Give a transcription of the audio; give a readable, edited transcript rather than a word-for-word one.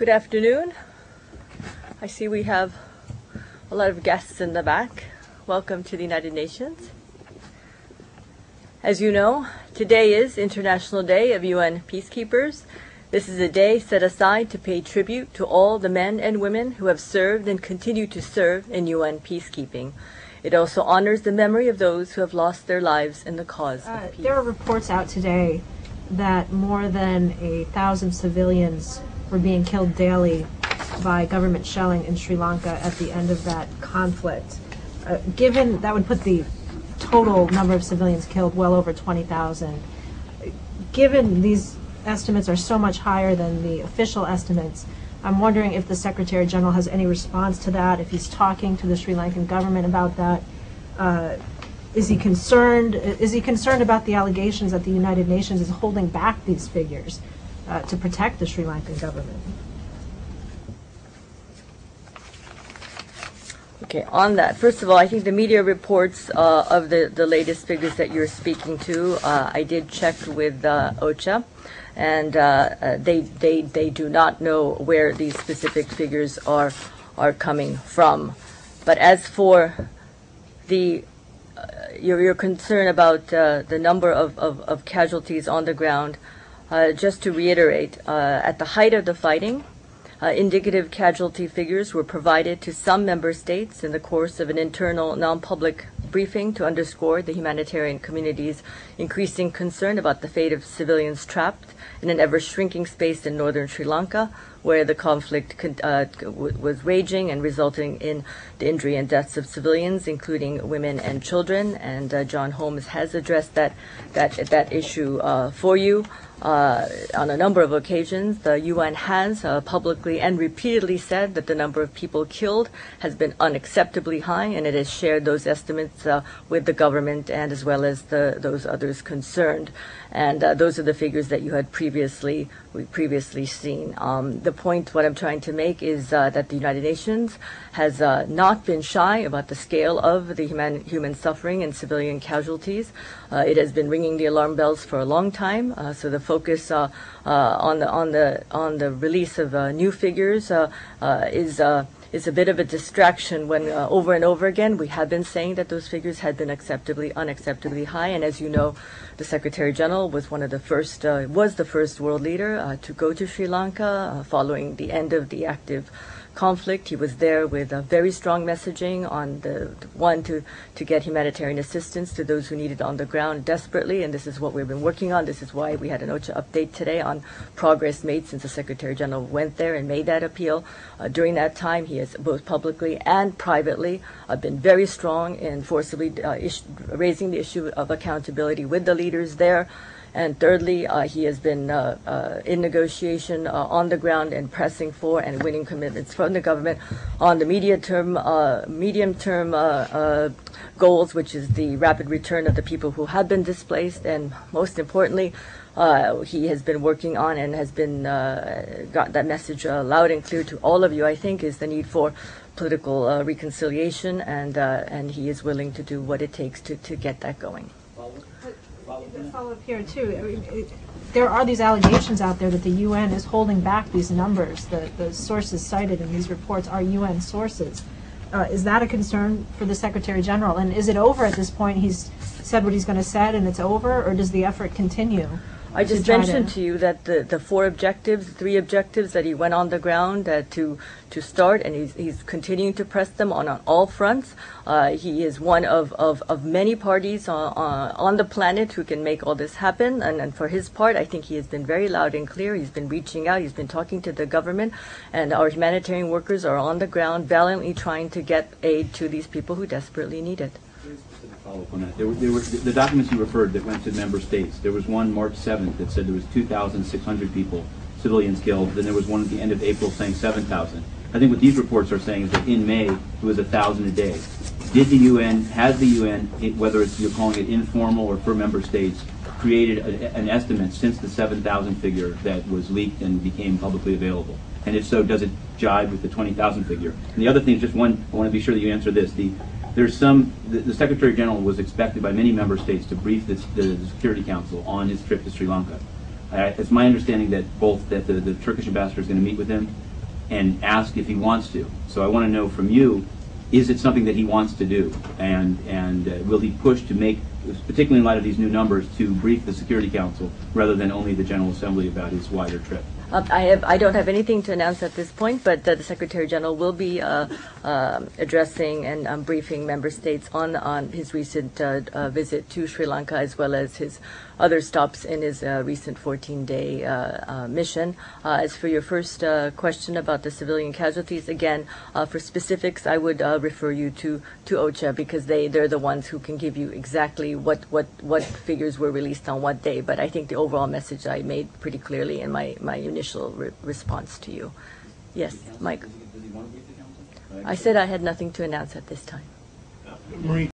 Good afternoon. I see we have a lot of guests in the back. Welcome to the United Nations. As you know, today is International Day of UN Peacekeepers. This is a day set aside to pay tribute to all the men and women who have served and continue to serve in UN peacekeeping. It also honors the memory of those who have lost their lives in the cause of peace. There are reports out today that more than 1,000 civilians were being killed daily by government shelling in Sri Lanka at the end of that conflict. Given that would put the total number of civilians killed well over 20,000. Given these estimates are so much higher than the official estimates, I'm wondering if the Secretary General has any response to that, if he's talking to the Sri Lankan government about that. Is he concerned about the allegations that the United Nations is holding back these figures to protect the Sri Lankan government? Okay, on that, first of all, I think the media reports of the latest figures that you're speaking to, I did check with OCHA, and they do not know where these specific figures are coming from. But as for the your concern about the number of casualties on the ground, just to reiterate, at the height of the fighting, indicative casualty figures were provided to some member states in the course of an internal non-public briefing to underscore the humanitarian community's increasing concern about the fate of civilians trapped in an ever-shrinking space in northern Sri Lanka, where the conflict was raging and resulting in the injury and deaths of civilians, including women and children. And John Holmes has addressed that issue for you. On a number of occasions, the UN has publicly and repeatedly said that the number of people killed has been unacceptably high, and it has shared those estimates with the government and as well as those others concerned. And those are the figures that you had previously seen. The point, what I'm trying to make, is that the United Nations has not been shy about the scale of the human suffering and civilian casualties. It has been ringing the alarm bells for a long time. So the focus on the release of new figures is a bit of a distraction when over and over again we have been saying that those figures had been unacceptably high. And as you know, the Secretary General was the first world leader to go to Sri Lanka following the end of the active conflict. He was there with a very strong messaging on to get humanitarian assistance to those who need it on the ground desperately, and this is what we've been working on. This is why we had an OCHA update today on progress made since the Secretary General went there and made that appeal. During that time, he has both publicly and privately been very strong in forcibly raising the issue of accountability with the leaders there. And thirdly, he has been in negotiation on the ground and pressing for and winning commitments from the government on the medium-term goals, which is the rapid return of the people who have been displaced. And most importantly, he has been working on and has been got that message loud and clear to all of you, I think, is the need for political reconciliation, and he is willing to do what it takes to get that going. Follow up here too. I mean, there are these allegations out there that the UN is holding back these numbers. The sources cited in these reports are UN sources. Is that a concern for the Secretary General? And is it over at this point? He's said what he's going to say, and it's over, or does the effort continue? I just mentioned to you that the three objectives that he went on the ground to start, and he's continuing to press them on all fronts. He is one of many parties on the planet who can make all this happen. And for his part, I think he has been very loud and clear. He's been reaching out. He's been talking to the government, and our humanitarian workers are on the ground valiantly trying to get aid to these people who desperately need it. Follow up on that. There were the documents you referred that went to member states. There was one March 7th that said there was 2,600 people, civilians killed. Then there was one at the end of April saying 7,000. I think what these reports are saying is that in May it was 1,000 a day. Has the UN, whether it's you're calling it informal or for member states, created an estimate since the 7,000 figure that was leaked and became publicly available? And if so, does it jive with the 20,000 figure? And the other thing is just one, I want to be sure that you answer this. The Secretary General was expected by many member states to brief the Security Council on his trip to Sri Lanka. It's my understanding that the Turkish ambassador is going to meet with him, and ask if he wants to. So I want to know from you, is it something that he wants to do? And will he push to make, particularly in light of these new numbers, to brief the Security Council rather than only the General Assembly about his wider trip? I don't have anything to announce at this point, but the Secretary General will be addressing and briefing member states on his recent visit to Sri Lanka, as well as his other stops in his recent 14-day mission. As for your first question about the civilian casualties, again, for specifics, I would refer you to OCHA, because they're the ones who can give you exactly what figures were released on what day. But I think the overall message I made pretty clearly in my initial response to you. Yes, Mike. Does he want to brief the council? I said I had nothing to announce at this time. Marie,